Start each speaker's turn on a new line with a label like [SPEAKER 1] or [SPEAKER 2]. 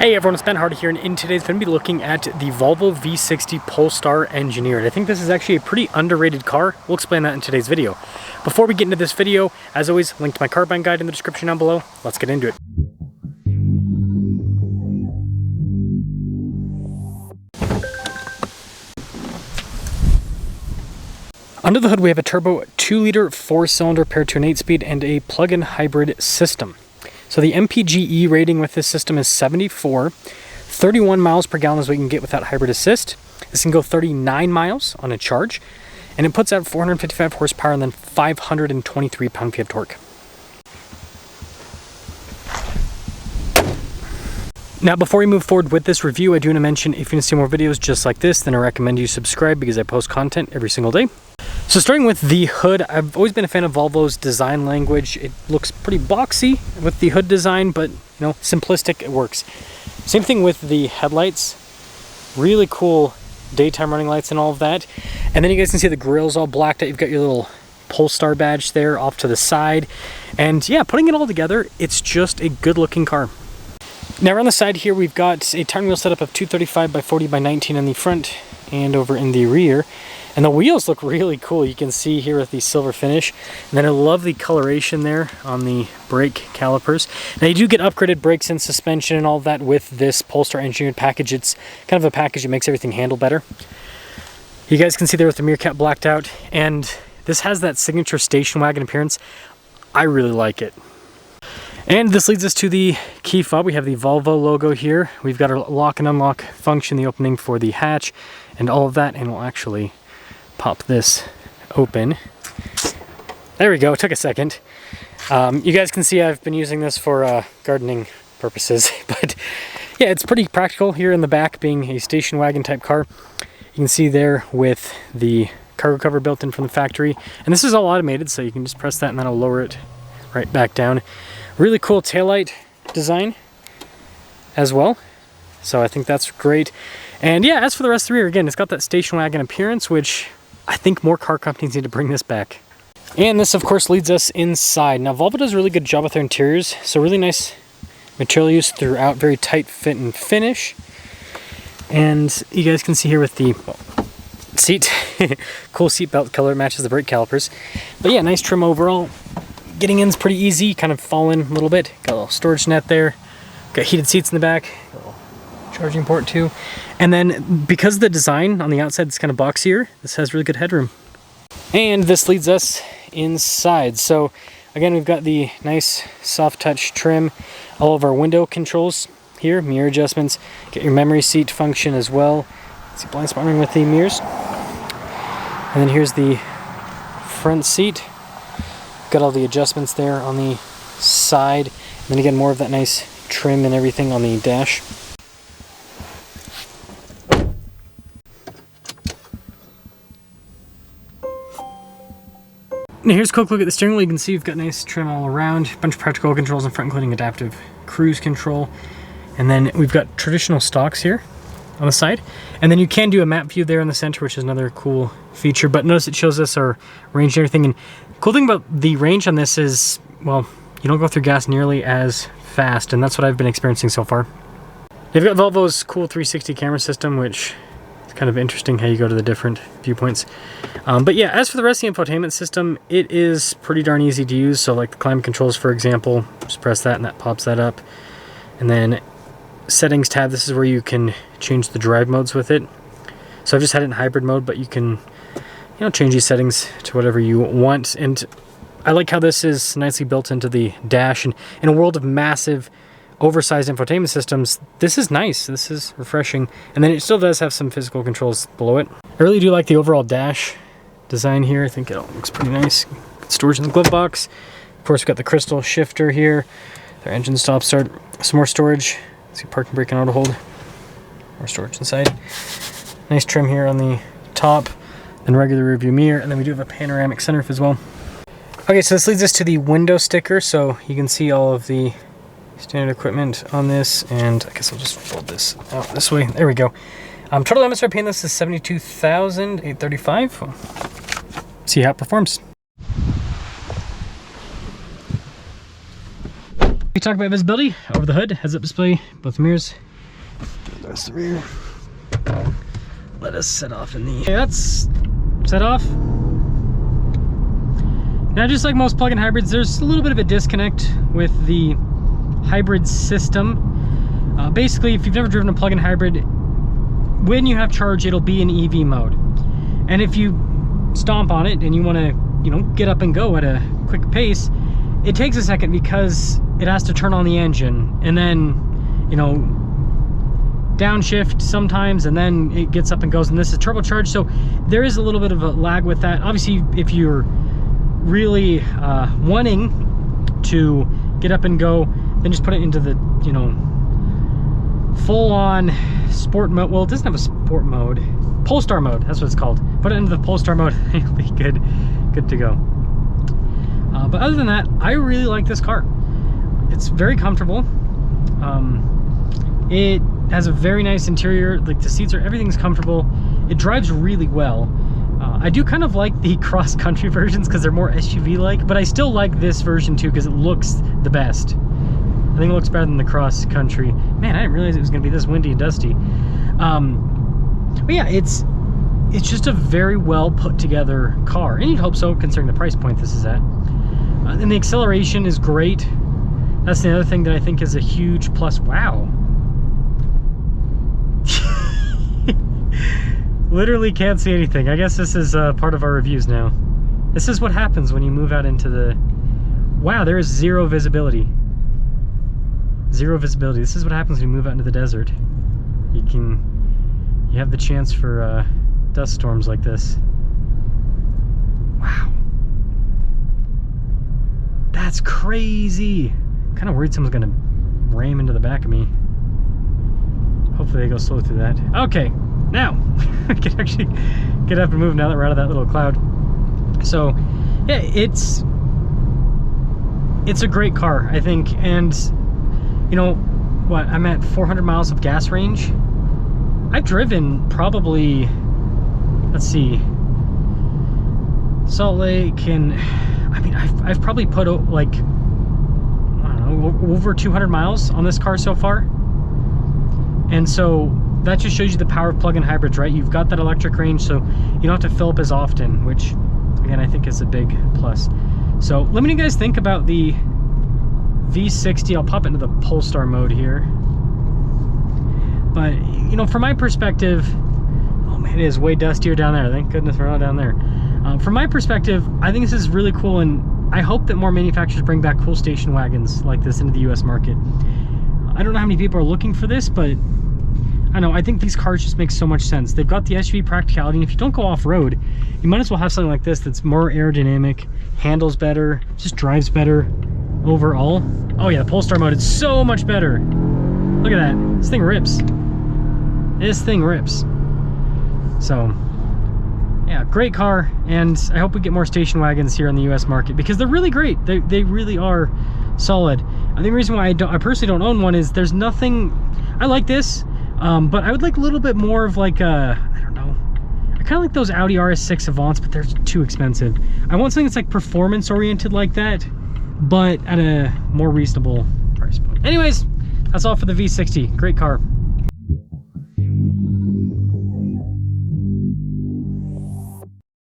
[SPEAKER 1] Hey everyone, it's Ben Hardy here, and in today's going to be looking at the Volvo V60 Polestar Engineered. I think this is actually a pretty underrated car. We'll explain that in today's video. Before we get into this video, as always, link to my car buying guide in the description down below. Let's get into it. Under the hood we have a turbo 2-liter 4-cylinder paired to an 8-speed and a plug-in hybrid system. So the MPGe rating with this system is 74. 31 miles per gallon is what you can get without hybrid assist. This can go 39 miles on a charge, and it puts out 455 horsepower and then 523 pound-feet of torque. Now, before we move forward with this review, I do want to mention if you want to see more videos just like this, then I recommend you subscribe because I post content every single day. So starting with the hood, I've always been a fan of Volvo's design language. It looks pretty boxy with the hood design, but you know, simplistic, it works. Same thing with the headlights. Really cool daytime running lights and all of that. And then you guys can see the grille's all blacked out. You've got your little Polestar badge there off to the side. And yeah, putting it all together, it's just a good looking car. Now around the side here, we've got a tire wheel setup of 235 by 40 by 19 in the front and over in the rear. And the wheels look really cool. You can see here with the silver finish. And then a lovely coloration there on the brake calipers. Now you do get upgraded brakes and suspension and all of that with this Polestar Engineered package. It's kind of a package that makes everything handle better. You guys can see there with the mirror cap blacked out. And this has that signature station wagon appearance. I really like it. And this leads us to the key fob. We have the Volvo logo here. We've got our lock and unlock function, the opening for the hatch and all of that. And we'll actually pop this open. There we go, it took a second. You guys can see I've been using this for gardening purposes, but yeah, it's pretty practical here in the back, being a station wagon type car. You can see there with the cargo cover built in from the factory, and this is all automated, so you can just press that and that'll lower it right back down. Really cool taillight design as well, so I think that's great. And yeah, as for the rest of the rear, again, it's got that station wagon appearance, which I think more car companies need to bring this back. And this, of course, leads us inside. Now, Volvo does a really good job with their interiors, so really nice material use throughout, very tight fit and finish. And you guys can see here with the seat, cool seat belt color, matches the brake calipers. But yeah, nice trim overall. Getting in's pretty easy, kind of fall in a little bit. Got a little storage net there. Got heated seats in the back. A little charging port too. And then because of the design on the outside is kind of boxier, this has really good headroom. And this leads us inside. So again, we've got the nice soft touch trim, all of our window controls here, mirror adjustments, get your memory seat function as well. See blind spotting with the mirrors. And then here's the front seat. Got all the adjustments there on the side. And then again, more of that nice trim and everything on the dash. Now here's a quick look at the steering wheel. You can see you've got nice trim all around, a bunch of practical controls in front, including adaptive cruise control. And then we've got traditional stocks here on the side. And then you can do a map view there in the center, which is another cool feature. But notice it shows us our range and everything. And cool thing about the range on this is, well, you don't go through gas nearly as fast, and that's what I've been experiencing so far. They've got Volvo's cool 360 camera system, which is kind of interesting how you go to the different viewpoints. But yeah, as for the rest of the infotainment system, it is pretty darn easy to use. So like the climate controls, for example, just press that and that pops that up. And then settings tab, this is where you can change the drive modes with it. So I've just had it in hybrid mode, but you can, you know, change these settings to whatever you want. And I like how this is nicely built into the dash. And in a world of massive, oversized infotainment systems, this is nice. This is refreshing. And then it still does have some physical controls below it. I really do like the overall dash design here. I think it looks pretty nice. Got storage in the glove box. Of course, we've got the crystal shifter here. Their engine stop start. Some more storage. See, parking brake and auto hold. More storage inside. Nice trim here on the top. Then regular rear view mirror. And then we do have a panoramic sunroof as well. Okay, so this leads us to the window sticker. So you can see all of the standard equipment on this, and I guess I'll just fold this out this way. There we go. Total MSRP on this is $72,835. We'll see how it performs. We talk about visibility. Over the hood, heads-up display, both mirrors, That's the rear. Let us set off in the... Okay, that's set off. Now, just like most plug-in hybrids, there's a little bit of a disconnect with the hybrid system. Basically, if you've never driven a plug-in hybrid, when you have charge, it'll be in EV mode. And if you stomp on it and you want to, you know, get up and go at a quick pace, it takes a second because it has to turn on the engine and then, you know, downshift sometimes, and then it gets up and goes. And this is turbocharged, so there is a little bit of a lag with that. Obviously, if you're really wanting to get up and go, then just put it into the, you know, full-on sport mode. Well, it doesn't have a sport mode. Polestar mode, that's what it's called. Put it into the Polestar mode, it'll be good to go. But other than that, I really like this car. It's very comfortable. It has a very nice interior. Like, the seats are, everything's comfortable. It drives really well. I do kind of like the cross-country versions because they're more SUV-like, but I still like this version too because it looks the best. I think it looks better than the cross-country. Man, I didn't realize it was going to be this windy and dusty. But yeah, it's just a very well put together car, and you'd hope so considering the price point this is at. And the acceleration is great. That's the other thing that I think is a huge plus. Wow. Literally can't see anything. I guess this is part of our reviews now. This is what happens when you move out into the... Wow, there is zero visibility. Zero visibility. This is what happens when you move out into the desert. You have the chance for dust storms like this. Wow. That's crazy. Kind of worried someone's gonna ram into the back of me. Hopefully they go slow through that. Okay, now we can actually get up and move now that we're out of that little cloud. So yeah, it's a great car, I think. And you know what, I'm at 400 miles of gas range. I've driven probably, let's see, Salt Lake, and I mean, I've probably put like, I don't know, over 200 miles on this car so far. And so that just shows you the power of plug-in hybrids, right? You've got that electric range, so you don't have to fill up as often, which again, I think is a big plus. So let me know what you guys think about the V60. I'll pop into the Polestar mode here. But, you know, from my perspective, oh man, it is way dustier down there. Thank goodness we're not down there. From my perspective, I think this is really cool, and I hope that more manufacturers bring back cool station wagons like this into the US market. I don't know how many people are looking for this, but I know, I think these cars just make so much sense. They've got the SUV practicality, and if you don't go off-road, you might as well have something like this that's more aerodynamic, handles better, just drives better overall. Oh yeah, the Polestar mode is so much better. Look at that, this thing rips. This thing rips. So yeah, great car, and I hope we get more station wagons here in the US market because they're really great. They really are solid. I think the reason why I personally don't own one is there's nothing. I like this, but I would like a little bit more of like a, I don't know, I kind of like those Audi RS6 Avants, but they're too expensive. I want something that's like performance oriented like that, but at a more reasonable price point. Anyways, that's all for the V60. Great car.